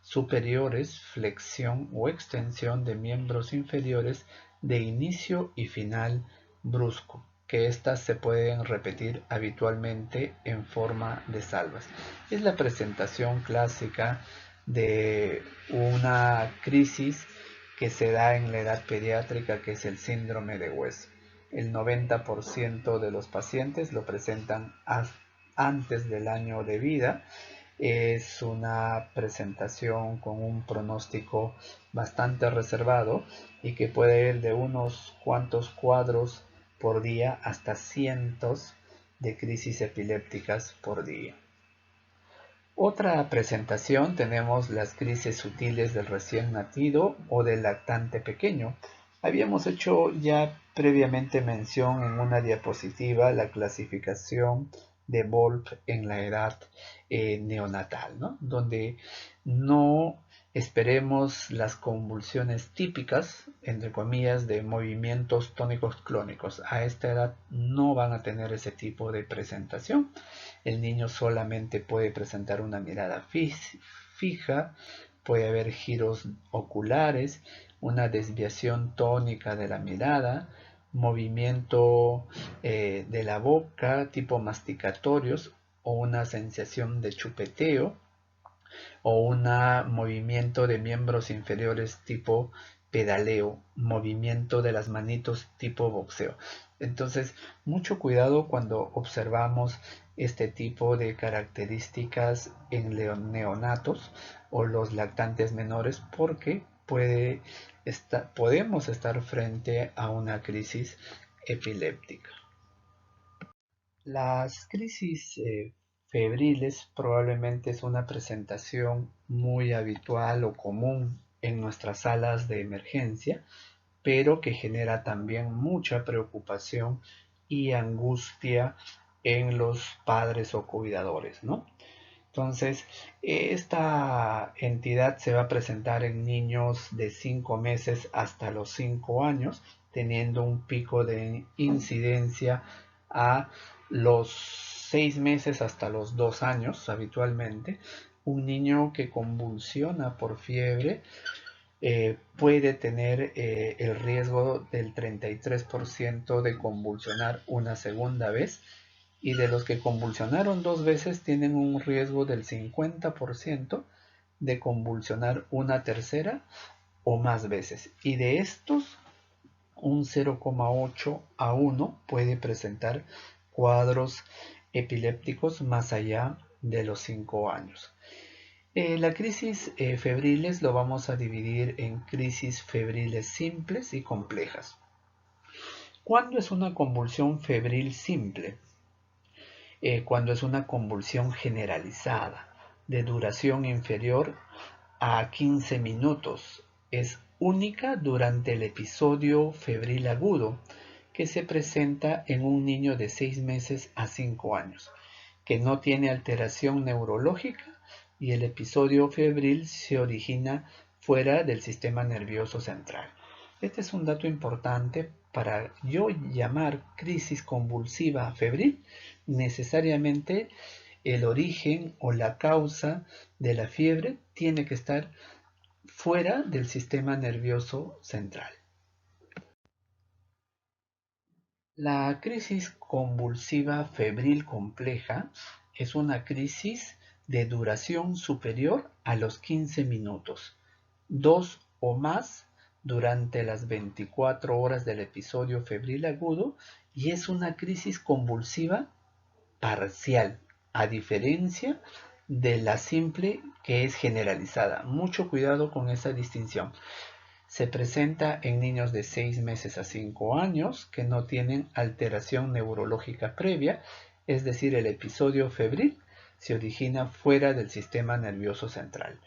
superiores, flexión o extensión de miembros inferiores de inicio y final brusco, que éstas se pueden repetir habitualmente en forma de salvas. Es la presentación clásica de una crisis que se da en la edad pediátrica, que es el síndrome de West. El 90% de los pacientes lo presentan antes del año de vida. Es una presentación con un pronóstico bastante reservado y que puede ir de unos cuantos cuadros por día hasta cientos de crisis epilépticas por día. Otra presentación tenemos las crisis sutiles del recién nacido o del lactante pequeño. Habíamos hecho ya previamente mención en una diapositiva la clasificación de Volp en la edad neonatal, ¿no? Donde no esperemos las convulsiones típicas, entre comillas, de movimientos tónicos clónicos. A esta edad no van a tener ese tipo de presentación. El niño solamente puede presentar una mirada fija, puede haber giros oculares, una desviación tónica de la mirada, movimiento de la boca tipo masticatorios o una sensación de chupeteo o un movimiento de miembros inferiores tipo pedaleo, movimiento de las manitos tipo boxeo. Entonces, mucho cuidado cuando observamos este tipo de características en neonatos o los lactantes menores, porque podemos estar frente a una crisis epiléptica. Las crisis febriles probablemente es una presentación muy habitual o común en nuestras salas de emergencia, pero que genera también mucha preocupación y angustia en los padres o cuidadores, ¿no? Entonces, esta entidad se va a presentar en niños de 5 meses hasta los 5 años, teniendo un pico de incidencia a los 6 meses hasta los 2 años habitualmente. Un niño que convulsiona por fiebre puede tener el riesgo del 33% de convulsionar una segunda vez, y de los que convulsionaron 2 veces tienen un riesgo del 50% de convulsionar una tercera o más veces, y de estos un 0,8 a 1 puede presentar cuadros epilépticos más allá de los 5 años. La crisis febriles lo vamos a dividir en crisis febriles simples y complejas. ¿Cuándo es una convulsión febril simple? Cuando es una convulsión generalizada, de duración inferior a 15 minutos. Es única durante el episodio febril agudo, que se presenta en un niño de 6 meses a 5 años, que no tiene alteración neurológica, y el episodio febril se origina fuera del sistema nervioso central. Este es un dato importante. Para yo llamar crisis convulsiva febril, necesariamente el origen o la causa de la fiebre tiene que estar fuera del sistema nervioso central. La crisis convulsiva febril compleja es una crisis de duración superior a los 15 minutos, 2 o más durante las 24 horas del episodio febril agudo, y es una crisis convulsiva parcial, a diferencia de la simple, que es generalizada. Mucho cuidado con esa distinción. Se presenta en niños de 6 meses a 5 años que no tienen alteración neurológica previa, es decir, el episodio febril se origina fuera del sistema nervioso central.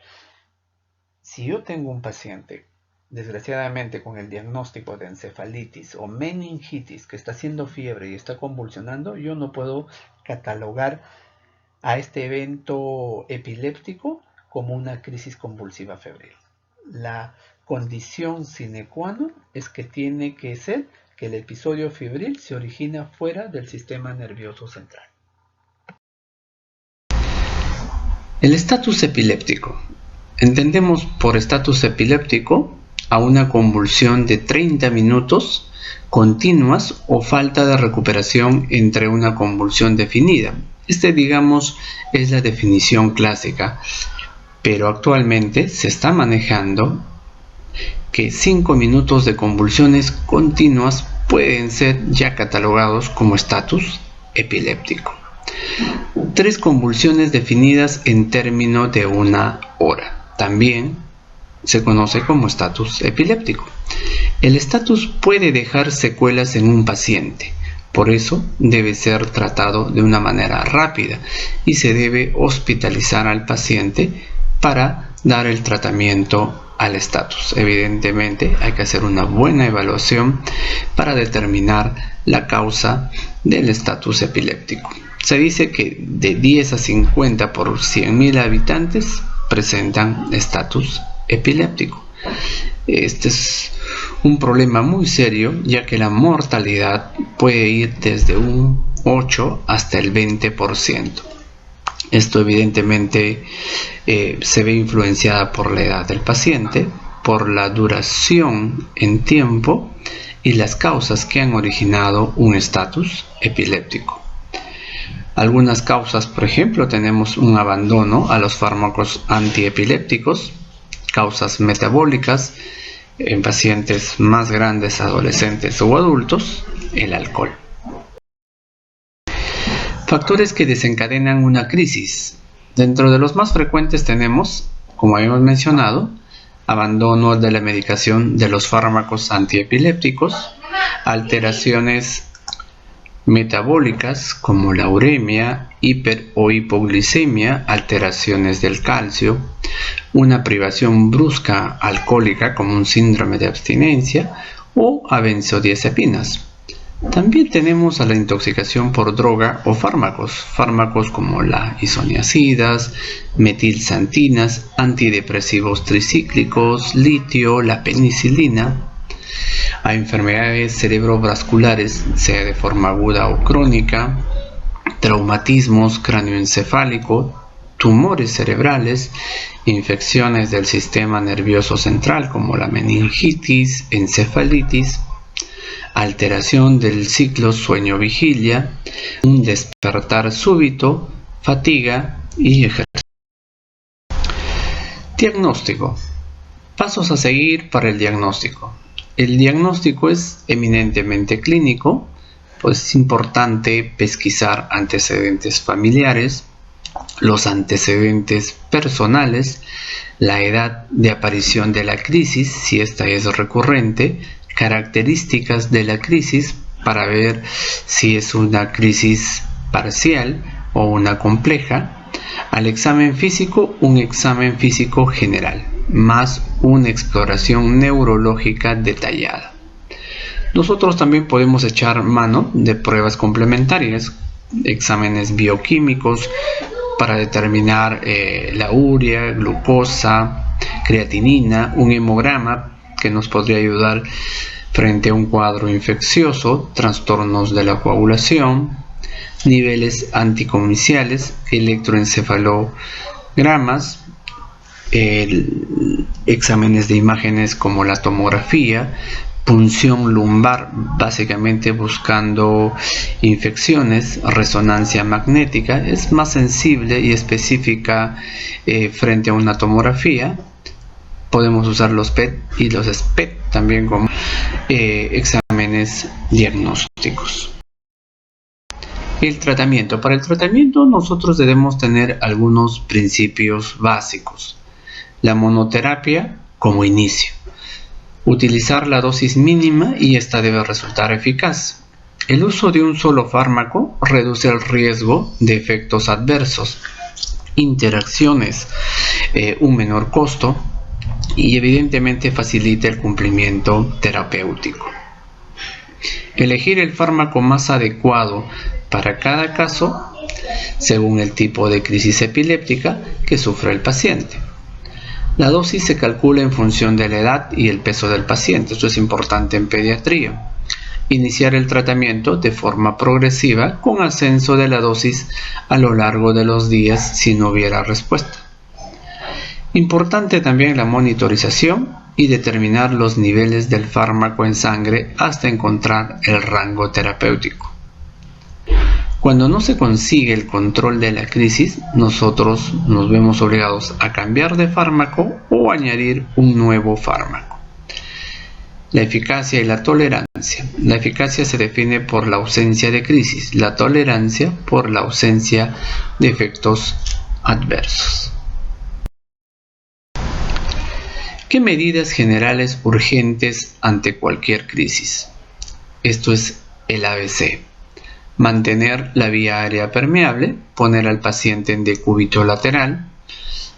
Si yo tengo un paciente, desgraciadamente con el diagnóstico de encefalitis o meningitis, que está haciendo fiebre y está convulsionando, yo no puedo catalogar a este evento epiléptico como una crisis convulsiva febril. La condición sine qua non es que tiene que ser que el episodio febril se origina fuera del sistema nervioso central. El estatus epiléptico. Entendemos por estatus epiléptico a una convulsión de 30 minutos continuas o falta de recuperación entre una convulsión definida. Digamos, es la definición clásica, pero actualmente se está manejando que 5 minutos de convulsiones continuas pueden ser ya catalogados como estatus epiléptico. 3 convulsiones definidas en término de 1 hora. También se conoce como estatus epiléptico. El estatus puede dejar secuelas en un paciente, por eso debe ser tratado de una manera rápida y se debe hospitalizar al paciente para dar el tratamiento al estatus. Evidentemente hay que hacer una buena evaluación para determinar la causa del estatus epiléptico. Se dice que de 10 a 50 por 100.000 habitantes presentan estatus epiléptico. Este es un problema muy serio, ya que la mortalidad puede ir desde un 8 hasta el 20%. Esto evidentemente se ve influenciada por la edad del paciente, por la duración en tiempo y las causas que han originado un estatus epiléptico. Algunas causas, por ejemplo, tenemos un abandono a los fármacos antiepilépticos, causas metabólicas en pacientes más grandes, adolescentes o adultos, el alcohol. Factores que desencadenan una crisis. Dentro de los más frecuentes tenemos, como habíamos mencionado, abandono de la medicación de los fármacos antiepilépticos, alteraciones metabólicas como la uremia, hiper o hipoglicemia, alteraciones del calcio, una privación brusca alcohólica como un síndrome de abstinencia o a benzodiazepinas. También tenemos a la intoxicación por droga o fármacos como la isoniazidas, metilxantinas, antidepresivos tricíclicos, litio, la penicilina, a enfermedades cerebrovasculares, sea de forma aguda o crónica, traumatismos cráneoencefálico, tumores cerebrales, infecciones del sistema nervioso central como la meningitis, encefalitis, alteración del ciclo sueño-vigilia, un despertar súbito, fatiga y ejercicio. Diagnóstico. Pasos a seguir para el diagnóstico. El diagnóstico es eminentemente clínico, pues es importante pesquisar antecedentes familiares, los antecedentes personales, la edad de aparición de la crisis, si esta es recurrente, características de la crisis para ver si es una crisis parcial o una compleja. Al examen físico, un examen físico general, más una exploración neurológica detallada. Nosotros también podemos echar mano de pruebas complementarias, exámenes bioquímicos para determinar la urea, glucosa, creatinina, un hemograma que nos podría ayudar frente a un cuadro infeccioso, trastornos de la coagulación, niveles anticomiciales, electroencefalogramas, exámenes de imágenes como la tomografía, punción lumbar, básicamente buscando infecciones, resonancia magnética, es más sensible y específica frente a una tomografía. Podemos usar los PET y los SPET también como exámenes diagnósticos. El tratamiento. Para el tratamiento nosotros debemos tener algunos principios básicos. La monoterapia como inicio. Utilizar la dosis mínima y esta debe resultar eficaz. El uso de un solo fármaco reduce el riesgo de efectos adversos, interacciones, un menor costo, y evidentemente facilita el cumplimiento terapéutico. Elegir el fármaco más adecuado para cada caso según el tipo de crisis epiléptica que sufre el paciente. La dosis se calcula en función de la edad y el peso del paciente. Esto es importante en pediatría. Iniciar el tratamiento de forma progresiva con ascenso de la dosis a lo largo de los días si no hubiera respuesta. Importante también la monitorización y determinar los niveles del fármaco en sangre hasta encontrar el rango terapéutico. Cuando no se consigue el control de la crisis, nosotros nos vemos obligados a cambiar de fármaco o añadir un nuevo fármaco. La eficacia y la tolerancia. La eficacia se define por la ausencia de crisis, la tolerancia por la ausencia de efectos adversos. ¿Qué medidas generales urgentes ante cualquier crisis? Esto es el ABC. Mantener la vía aérea permeable, poner al paciente en decúbito lateral,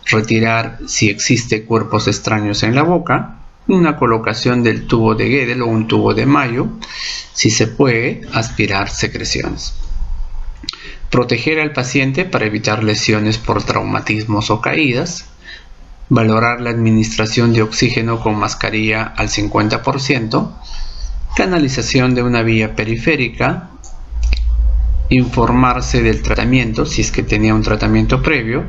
retirar si existe cuerpos extraños en la boca, una colocación del tubo de Guedel o un tubo de Mayo, si se puede, aspirar secreciones. Proteger al paciente para evitar lesiones por traumatismos o caídas. Valorar la administración de oxígeno con mascarilla al 50%, canalización de una vía periférica, informarse del tratamiento, si es que tenía un tratamiento previo,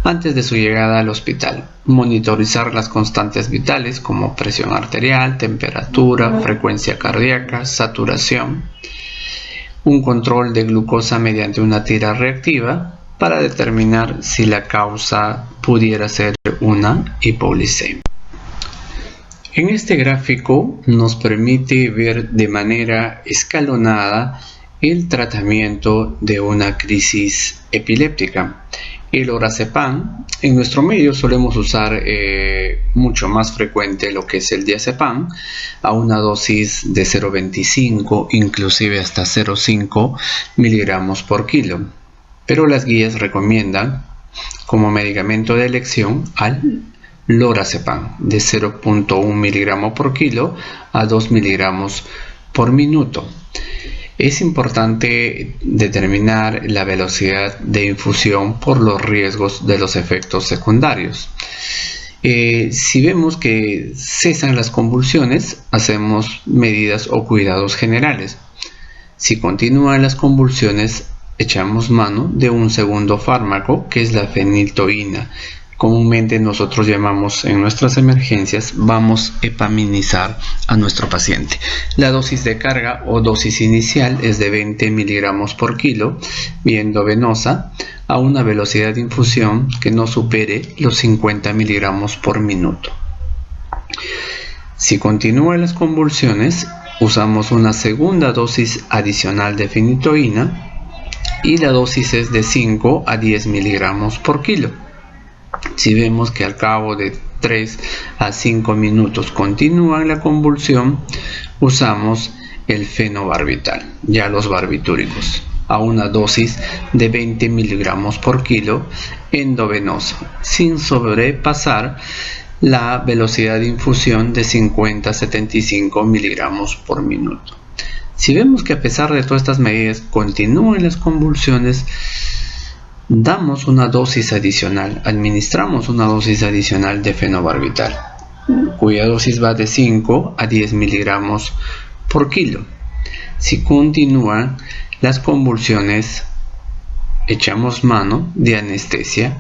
antes de su llegada al hospital. Monitorizar las constantes vitales como presión arterial, temperatura, frecuencia cardíaca, saturación. Un control de glucosa mediante una tira reactiva para determinar si la causa pudiera ser una hipoglicemia. En este gráfico nos permite ver de manera escalonada el tratamiento de una crisis epiléptica. El lorazepam, en nuestro medio solemos usar mucho más frecuente lo que es el diazepam, a una dosis de 0,25, inclusive hasta 0,5 miligramos por kilo. Pero las guías recomiendan como medicamento de elección al lorazepam de 0,1 miligramos por kilo a 2 miligramos por minuto. Es importante determinar la velocidad de infusión por los riesgos de los efectos secundarios. Si vemos que cesan las convulsiones, hacemos medidas o cuidados generales. Si continúan las convulsiones, echamos mano de un segundo fármaco, que es la feniltoína. Comúnmente nosotros llamamos en nuestras emergencias, vamos a epaminizar a nuestro paciente. La dosis de carga o dosis inicial es de 20 miligramos por kilo, vía endovenosa, a una velocidad de infusión que no supere los 50 miligramos por minuto. Si continúan las convulsiones, usamos una segunda dosis adicional de feniltoína y la dosis es de 5 a 10 miligramos por kilo. Si vemos que al cabo de 3 a 5 minutos continúa la convulsión, usamos el fenobarbital, ya los barbitúricos, a una dosis de 20 miligramos por kilo endovenoso, sin sobrepasar la velocidad de infusión de 50 a 75 miligramos por minuto. Si vemos que a pesar de todas estas medidas continúan las convulsiones, damos una dosis adicional, administramos una dosis adicional de fenobarbital, cuya dosis va de 5 a 10 miligramos por kilo. Si continúan las convulsiones, echamos mano de anestesia,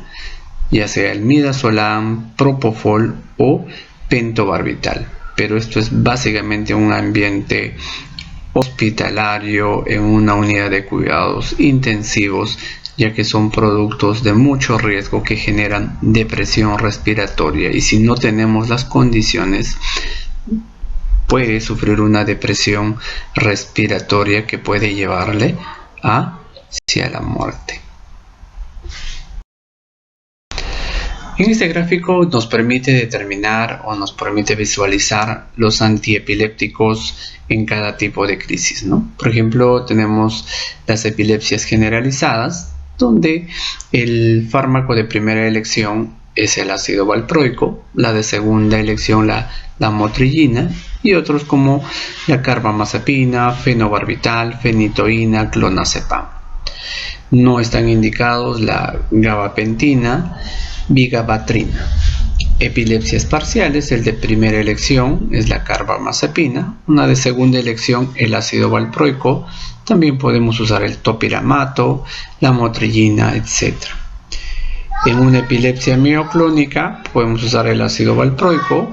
ya sea el midazolam, propofol o pentobarbital, pero esto es básicamente un ambiente hospitalario, en una unidad de cuidados intensivos, ya que son productos de mucho riesgo que generan depresión respiratoria, y si no tenemos las condiciones puede sufrir una depresión respiratoria que puede llevarle hacia la muerte. En este gráfico nos permite determinar o nos permite visualizar los antiepilépticos en cada tipo de crisis, ¿no? Por ejemplo, tenemos las epilepsias generalizadas, donde el fármaco de primera elección es el ácido valproico, la de segunda elección la lamotrigina, y otros como la carbamazepina, fenobarbital, fenitoína, clonazepam. No están indicados la gabapentina, vigabatrina. Epilepsias parciales, el de primera elección es la carbamazepina, una de segunda elección el ácido valproico. También podemos usar el topiramato, la motrillina, etc. En una epilepsia mioclónica podemos usar el ácido valproico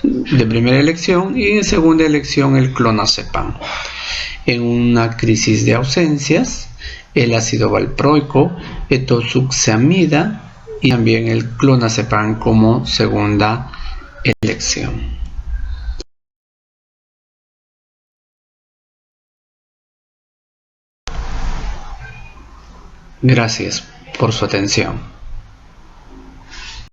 de primera elección y en segunda elección el clonazepam. En una crisis de ausencias, el ácido valproico, etosuximida y también el clonazepam como segunda elección. Gracias por su atención.